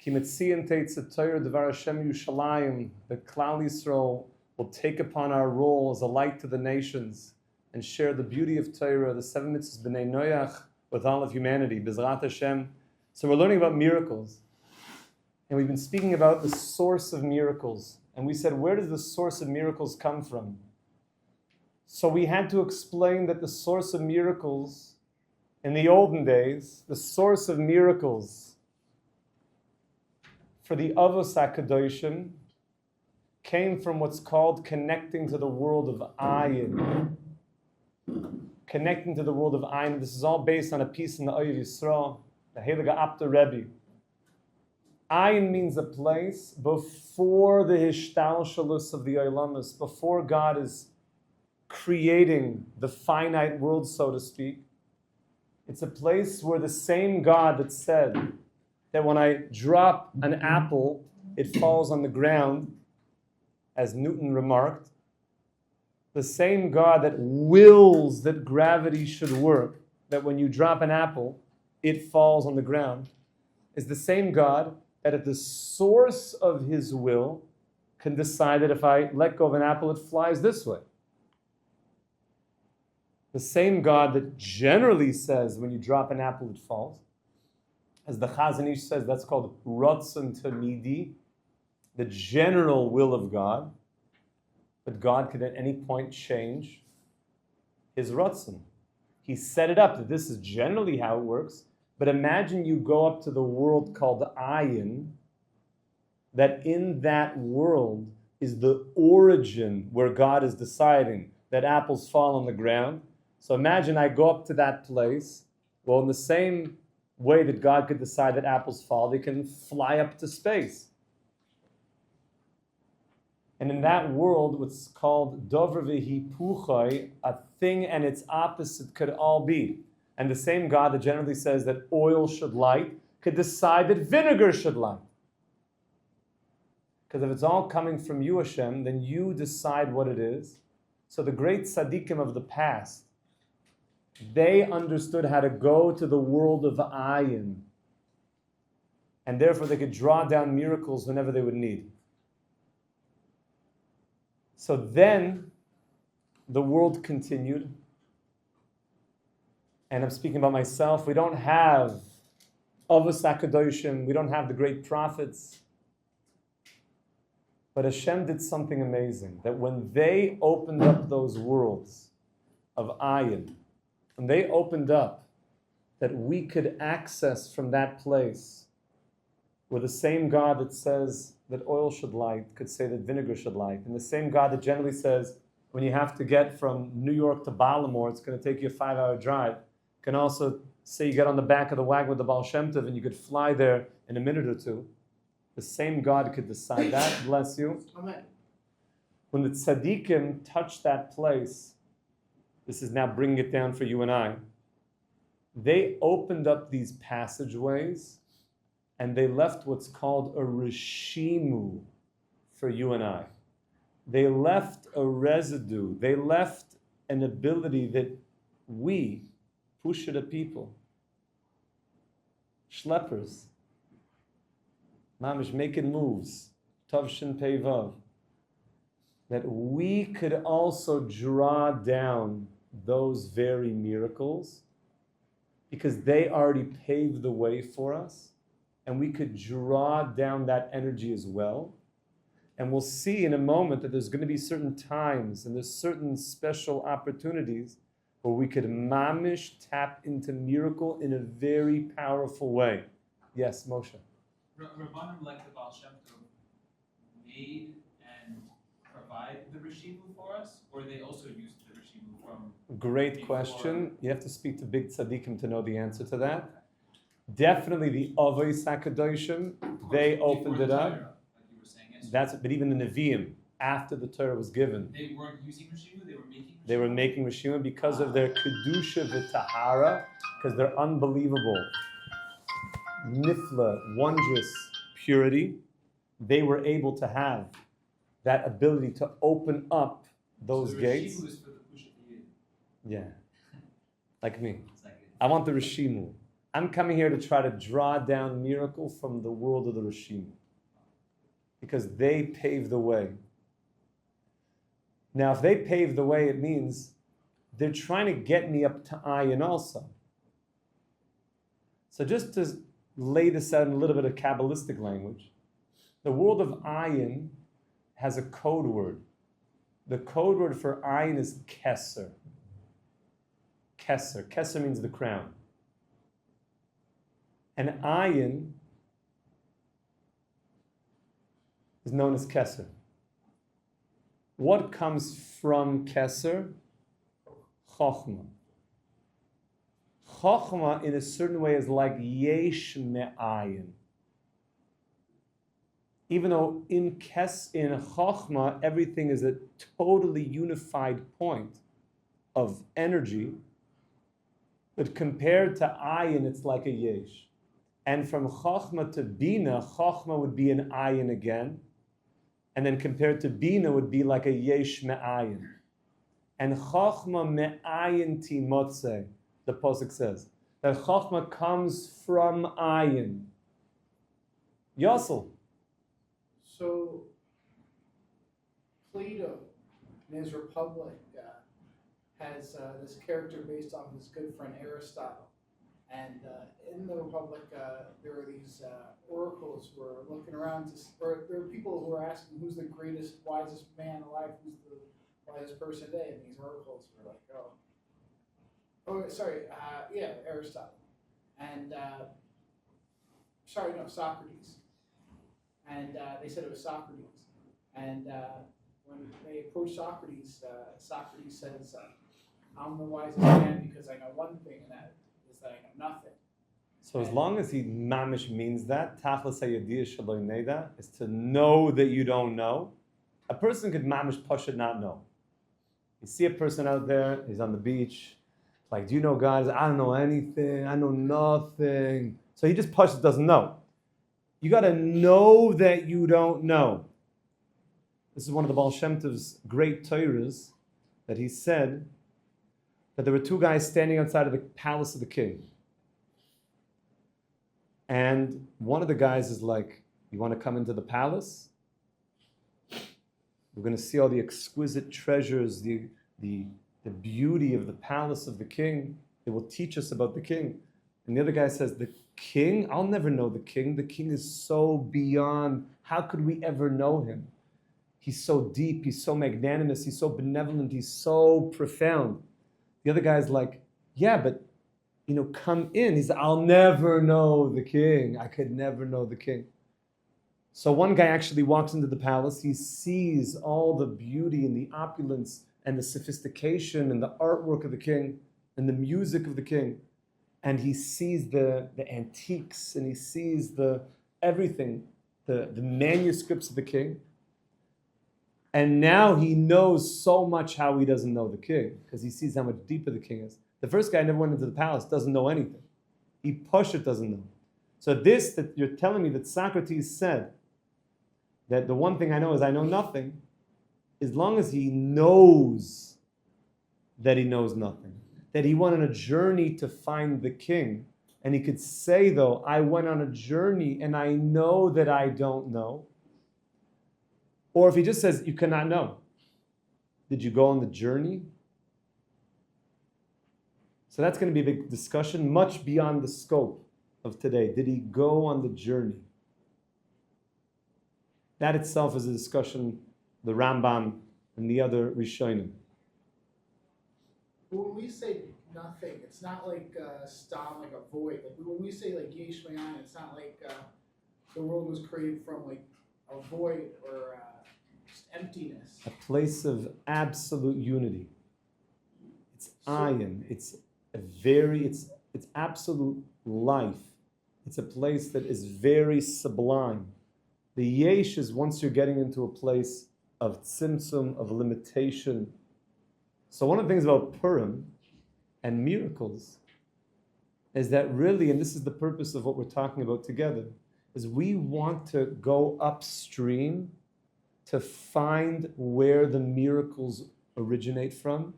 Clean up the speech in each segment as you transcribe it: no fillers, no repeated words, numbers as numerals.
Ki metzion teitze Torah devar Hashem Yushalayim, the Klal Yisrael will take upon our role as a light to the nations and share the beauty of Torah, the 7 mitzvahs b'nei Noach, with all of humanity. Bezrat Hashem. So we're learning about miracles. And we've been speaking about the source of miracles. And we said, where does the source of miracles come from? So we had to explain that the source of miracles, in the olden days, the source of miracles for the Avos HaKadoshim came from what's called connecting to the world of Ayin. Connecting to the world of Ayin. This is all based on a piece in the Oyev Yisrael, the Heilige Abta Rebbe. Ayin means a place before the Hishtalshalus of the Olamus, before God is creating the finite world, so to speak. It's a place where the same God that said that when I drop an apple, it falls on the ground, as Newton remarked, the same God that wills that gravity should work, that when you drop an apple, it falls on the ground, is the same God that at the source of his will can decide that if I let go of an apple, it flies this way. The same God that generally says when you drop an apple, it falls. As the Chazon Ish says, that's called Ratzon Tamidi, the general will of God. But God could at any point change his Ratzon. He set it up that this is generally how it works. But imagine you go up to the world called Ayin, that in that world is the origin where God is deciding that apples fall on the ground. So imagine I go up to that place. Well, in the same way that God could decide that apples fall, they can fly up to space. And in that world, what's called Dover v'hipuchai, a thing and its opposite could all be. And the same God that generally says that oil should light could decide that vinegar should light. Because if it's all coming from you, Hashem, then you decide what it is. So the great tzaddikim of the past, they understood how to go to the world of Ayin. And therefore they could draw down miracles whenever they would need. So then the world continued. And I'm speaking about myself. We don't have Avos HaKadoshim. We don't have the great prophets. But Hashem did something amazing. That when they opened up those worlds of Ayin, when they opened up that we could access from that place where the same God that says that oil should light could say that vinegar should light. And the same God that generally says when you have to get from New York to Baltimore, it's going to take you a 5-hour drive, can also say you get on the back of the wagon with the Baal Shem Tov and you could fly there in a minute or two. The same God could decide that. Bless you. Amen. When the tzaddikim touched that place, this is now bringing it down for you and I, they opened up these passageways and they left what's called a reshimu for you and I. They left a residue. They left an ability that we, Pushita people, schleppers, mamish making moves, Tavshin Peivav, that we could also draw down those very miracles because they already paved the way for us, and we could draw down that energy as well. And we'll see in a moment that there's going to be certain times and there's certain special opportunities where we could mamish tap into miracle in a very powerful way. Yes, Moshe. Rabbanim like the Baal Shem Tov made and provide the Rishimu for us, or they also used the Rishimu from... Great before? question. You have to speak to big tzaddikim to know the answer to that. Definitely the Avos HaKadoshim, they opened it up. Torah, like you were saying yesterday. But even the Nevi'im, after the Torah was given, They weren't using Rishimu, they were making Rishimu? they were making Rishima because of their Kedusha v'Tahara, because their unbelievable, nifla, wondrous purity. They were able to have that ability to open up those so gates. Rishimu is for the push of the Eade. Yeah, like me. It's like I want the Rishimu. I'm coming here to try to draw down miracle from the world of the Rishimu, because they paved the way. Now, if they paved the way, it means they're trying to get me up to Ayin also. So just to lay this out in a little bit of Kabbalistic language, the world of Ayin has a code word. The code word for Ayin is Keser. Keser. Keser means the crown. And Ayin is known as Keser. What comes from Keser? Chochmah. Chochmah, in a certain way, is like Yesh Me'ayin. Even though in Chochmah, everything is a totally unified point of energy, but compared to Ayin, it's like a Yesh. And from Chochmah to Bina, Chochmah would be an Ayin again, and then compared to Bina would be like a Yesh Me'ayin. And Chochmah Me'ayin Timotze, the Posuk says, that Chochmah comes from Ayin. Yossel. So, Plato, in his Republic, has this character based on his good friend Aristotle. And in the Republic, there are these oracles who are looking around, or there are people who are asking who's the greatest, wisest man alive, who's the wisest person today, and these oracles were like, Aristotle. And, Socrates. And they said it was Socrates. And when they approached Socrates, Socrates says, I'm the wisest man because I know one thing, and that is that I know nothing. So as long as he mamish means that, tachlis hayadiyah shaloi neda, is to know that you don't know. A person could mamish pashut not know. You see a person out there, he's on the beach, like, do you know God? I don't know anything, I know nothing. So he just pashut doesn't know. You got to know that you don't know. This is one of the Baal Shem Tov's great Torahs, that he said that there were two guys standing outside of the palace of the king. And one of the guys is like, you want to come into the palace? We're going to see all the exquisite treasures, the beauty of the palace of the king. It will teach us about the king. And the other guy says, the king? I'll never know the king. The king is so beyond. How could we ever know him? He's so deep. He's so magnanimous. He's so benevolent. He's so profound. The other guy's like, yeah, but, come in. He's like, I'll never know the king. I could never know the king. So one guy actually walks into the palace. He sees all the beauty and the opulence and the sophistication and the artwork of the king and the music of the king. And he sees the antiques, and he sees the everything, the manuscripts of the king. And now he knows so much how he doesn't know the king, because he sees how much deeper the king is. The first guy never went into the palace, doesn't know anything. He pashut doesn't know. So this, that you're telling me that Socrates said, that the one thing I know is I know nothing, as long as he knows that he knows nothing. That he went on a journey to find the king. And he could say, though, I went on a journey and I know that I don't know. Or if he just says, you cannot know. Did you go on the journey? So that's going to be a big discussion, much beyond the scope of today. Did he go on the journey? That itself is a discussion, the Rambam and the other Rishonim. When we say nothing, it's not like stam, like a void. Like when we say like yesh me'ayin, it's not like the world was created from like a void or just emptiness. A place of absolute unity. It's ayin. It's absolute life. It's a place that is very sublime. The yesh is once you're getting into a place of tzimtzum, of limitation. So one of the things about Purim and miracles is that really, and this is the purpose of what we're talking about together, is we want to go upstream to find where the miracles originate from.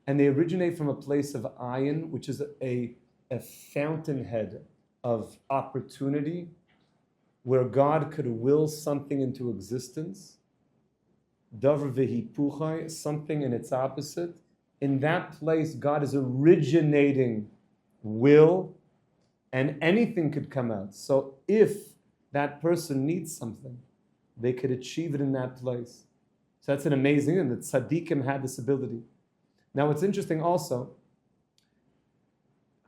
And they originate from a place of Ayin, which is a a fountainhead of opportunity where God could will something into existence, davar v'hipuchai, something in its opposite. In that place, God is originating will, and anything could come out. So if that person needs something, they could achieve it in that place. So that's an amazing, and the tzaddikim had this ability. Now what's interesting also,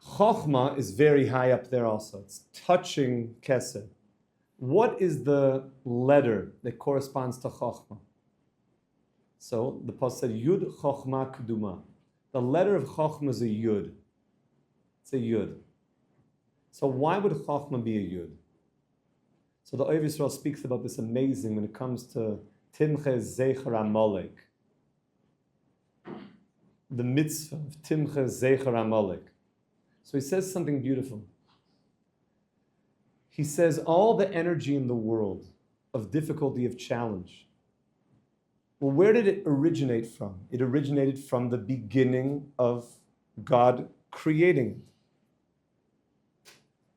Chochmah is very high up there also. It's touching Kesed. What is the letter that corresponds to Chochmah? So the Pasuk said, Yud Chochmah Keduma. The letter of Chochmah is a Yud. It's a Yud. So why would Chochmah be a Yud? So the Oiv Yisrael speaks about this amazing when it comes to Timche Zecher Amalek. The mitzvah of Timche Zecher Amalek. So he says something beautiful. He says all the energy in the world of difficulty, of challenge. Well, where did it originate from? It originated from the beginning of God creating it.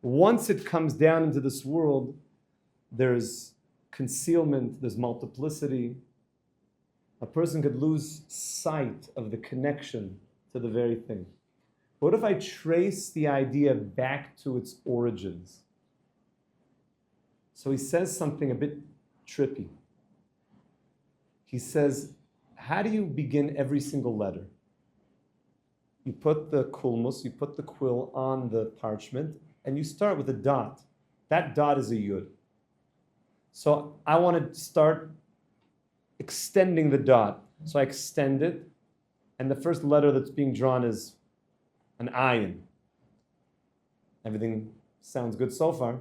Once it comes down into this world, there's concealment, there's multiplicity. A person could lose sight of the connection to the very thing. What if I trace the idea back to its origins? So he says something a bit trippy. He says, how do you begin every single letter? You put the kulmus, you put the quill on the parchment, and you start with a dot. That dot is a yud. So I want to start extending the dot. So I extend it, and the first letter that's being drawn is an Ayin. Everything sounds good so far.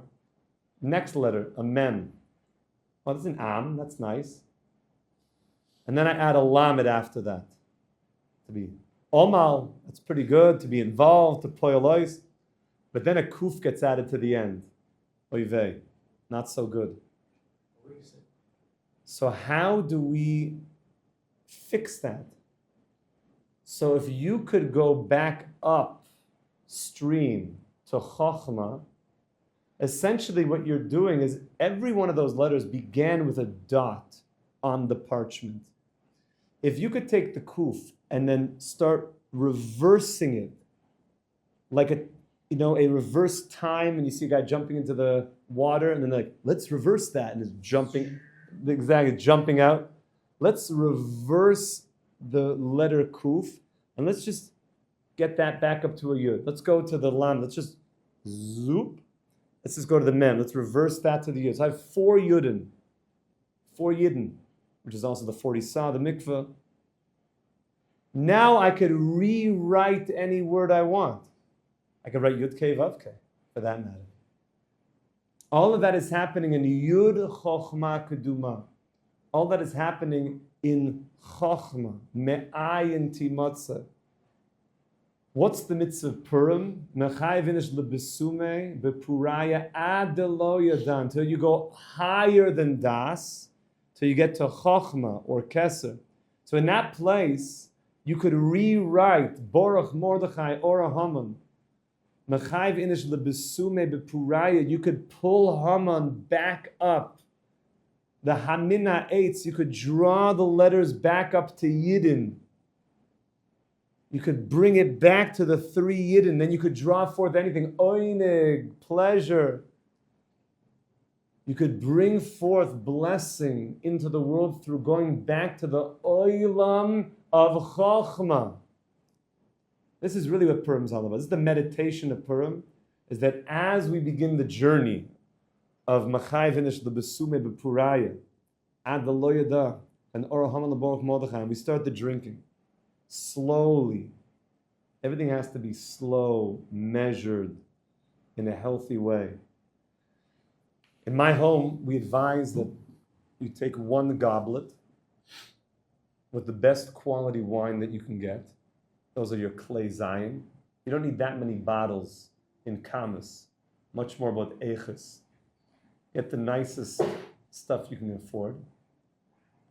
Next letter, a Mem. Well, that's an Am, that's nice. And then I add a Lamed after that. To be Omal, that's pretty good, to be involved, to poyolois. But then a Kuf gets added to the end. Oivei, not so good. So how do we fix that? So if you could go back upstream to Chochmah, essentially what you're doing is every one of those letters began with a dot on the parchment. If you could take the Kuf and then start reversing it, like a reverse time, and you see a guy jumping into the water, and then like, let's reverse that, and it's jumping out. Let's reverse the letter Kuf, and let's just get that back up to a Yud. Let's go to the Lam. Let's just zoop. Let's just go to the Mem. Let's reverse that to the Yud. So I have 4 Yidden, which is also the 40 Sa, the mikveh. Now I could rewrite any word I want. I could write Yud Kei Vav Kei, for that matter. All of that is happening in Yud Chochmah Keduma. All that is happening in Chochmah, Me'ayin Timatzah. What's the mitzvah of Purim? Mechai vinish lebesume bepuraya adelo yadan. Till you go higher than Das, till you get to Chochmah or Keser. So in that place, you could rewrite Borach Mordechai Ora Haman. Mechai vinish lebesume bepuraya. You could pull Haman back up. The Hamina Eitz, you could draw the letters back up to Yidden. You could bring it back to the 3 Yidden. Then you could draw forth anything. Oinig, pleasure. You could bring forth blessing into the world through going back to the Oilam of Chochmah. This is really what Purim is all about. This is the meditation of Purim, is that as we begin the journey of Machai Vinish Lebesume Bepuraya, Ad the Loyada, and Orahaman Leborach Mordechai, and we start the drinking. Slowly. Everything has to be slow, measured, in a healthy way. In my home, we advise that you take 1 goblet with the best quality wine that you can get. Those are your clay Zion. You don't need that many bottles in Kamas. Much more about Eiches. Get the nicest stuff you can afford.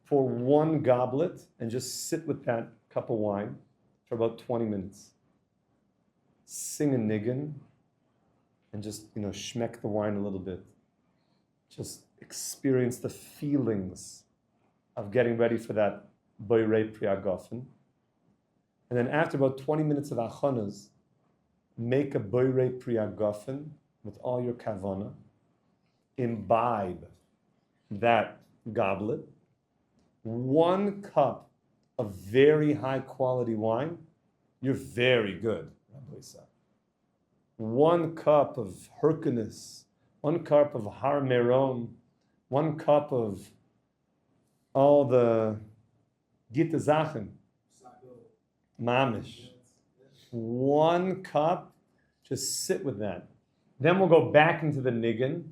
Pour 1 goblet and just sit with that cup of wine for about 20 minutes. sing a niggin, and just, schmeck the wine a little bit. Just experience the feelings of getting ready for that boirei priagofen. And then after about 20 minutes of achonas, make a boirei priagofen with all your kavana. Imbibe that goblet. 1 cup of very high quality wine, you're very good, Rabbi said. 1 cup of Hyrcanus, 1 cup of Har Meron, 1 cup of all the Gita Zachen, Mamish. 1 cup, just sit with that. Then we'll go back into the niggin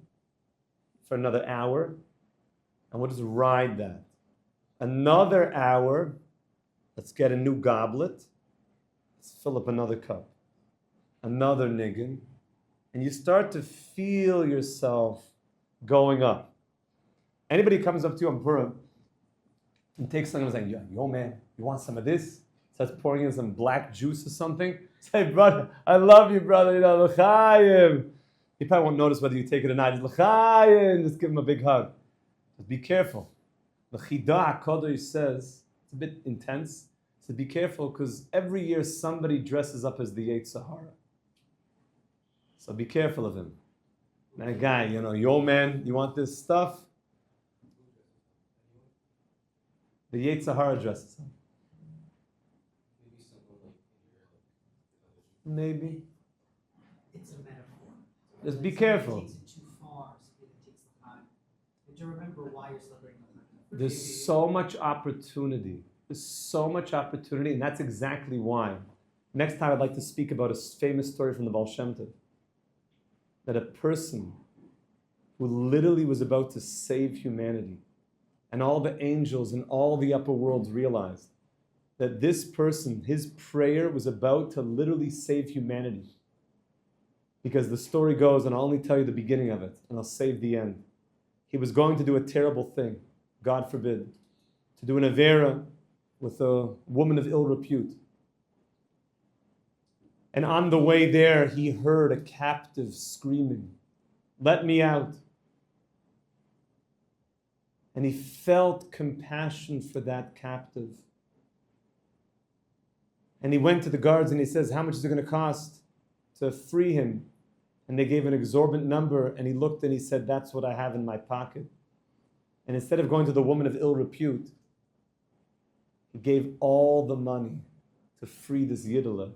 for another hour, and we'll just ride that. Another hour, let's get a new goblet, let's fill up another cup. Another niggin, and you start to feel yourself going up. Anybody comes up to you on Purim and takes something and saying, yo man, you want some of this? Starts pouring in some black juice or something. Say, brother, I love you, brother, l'chaim. He probably won't notice whether you take it or not. Just l'chaim, just give him a big hug. Just be careful. The Chida HaKadosh says, it's a bit intense, so be careful because every year somebody dresses up as the Yetzer Hara. So be careful of him. That guy, yo man, you want this stuff? The Yetzer Hara dresses him. Maybe. It's a metaphor. Just be careful. It takes it too far, so it takes the time. And to remember why you're celebrating the There's so much opportunity. There's so much opportunity, and that's exactly why. Next time I'd like to speak about a famous story from the Baal Shem Tov. That a person who literally was about to save humanity, and all the angels in all the upper worlds realized that this person, his prayer was about to literally save humanity. Because the story goes, and I'll only tell you the beginning of it, and I'll save the end. He was going to do a terrible thing, God forbid, to do an avera with a woman of ill repute. And on the way there, he heard a captive screaming, "Let me out." And he felt compassion for that captive. And he went to the guards and he says, "How much is it going to cost to free him?" And they gave an exorbitant number, and he looked and he said, "That's what I have in my pocket." And instead of going to the woman of ill repute, he gave all the money to free this Yidela.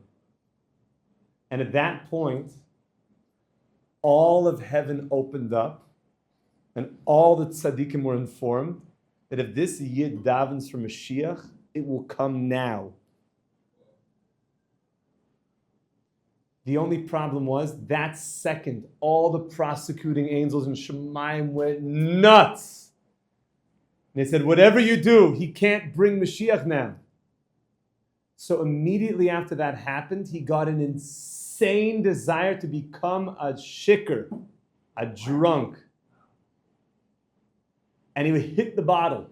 And at that point, all of heaven opened up, and all the tzaddikim were informed that if this Yid davens for Mashiach, it will come now. The only problem was, that second, all the prosecuting angels in Shemaim went nuts. And they said, whatever you do, he can't bring Mashiach now. So immediately after that happened, he got an insane desire to become a shikr, a drunk. And he would hit the bottle.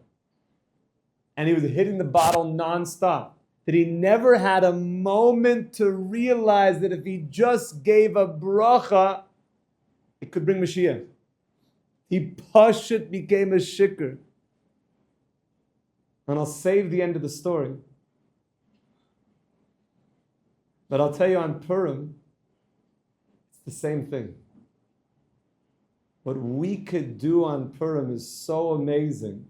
And he was hitting the bottle nonstop. That he never had a moment to realize that if he just gave a bracha, it could bring Mashiach. He pashut became a shikr. And I'll save the end of the story. But I'll tell you on Purim, it's the same thing. What we could do on Purim is so amazing.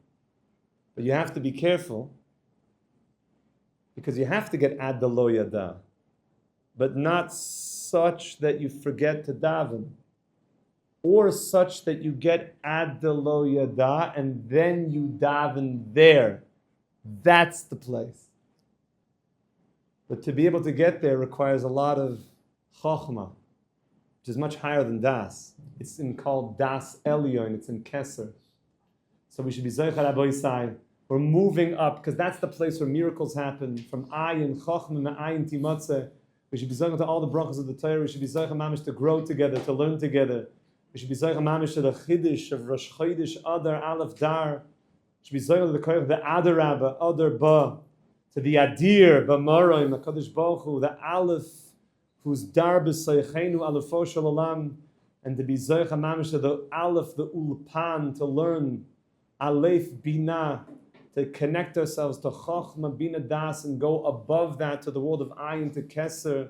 But you have to be careful, because you have to get ad de lo yada, but not such that you forget to daven, or such that you get ad de lo yada and then you daven there. That's the place. But to be able to get there requires a lot of chokhmah, which is much higher than das. It's called das elyon. It's in Keser. So we should be zochar Rabbi Yisai. We're moving up, because that's the place where miracles happen. From Ayin, Chochmah, Ayin, Timatzeh. We should be zochar to all the brachas of the Torah. We should be zochar mamish to grow together, to learn together. We should be zochar mamish to the Chiddush of Rosh Chodesh, Adar, Aleph, Dar. We should be zochar to the Koyach of the Adar Rabba, Adar Ba, to the Adir, B'Maroim, the Kadosh Baruch Hu, the Aleph whose dar b'soichenu alefo shel olam, and to be zoich hamamish to the aleph, the ulpan, to learn aleph bina, to connect ourselves to chochma bina das, and go above that to the world of ayin, to keser,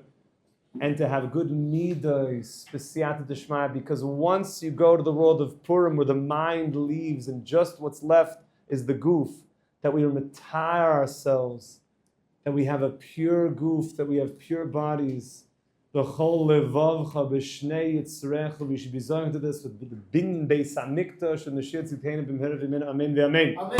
and to have good midos, b'siyata d'shmaya, because once you go to the world of Purim, where the mind leaves and just what's left is the goof, that we retire ourselves, that we have a pure goof, that we have pure bodies. V'chol levavcha b'shnei yitzrecha, we should be zoning to this with the bin beis hamikdash and the shir tzitena b'mhera v'min, amen v'amen. Amen.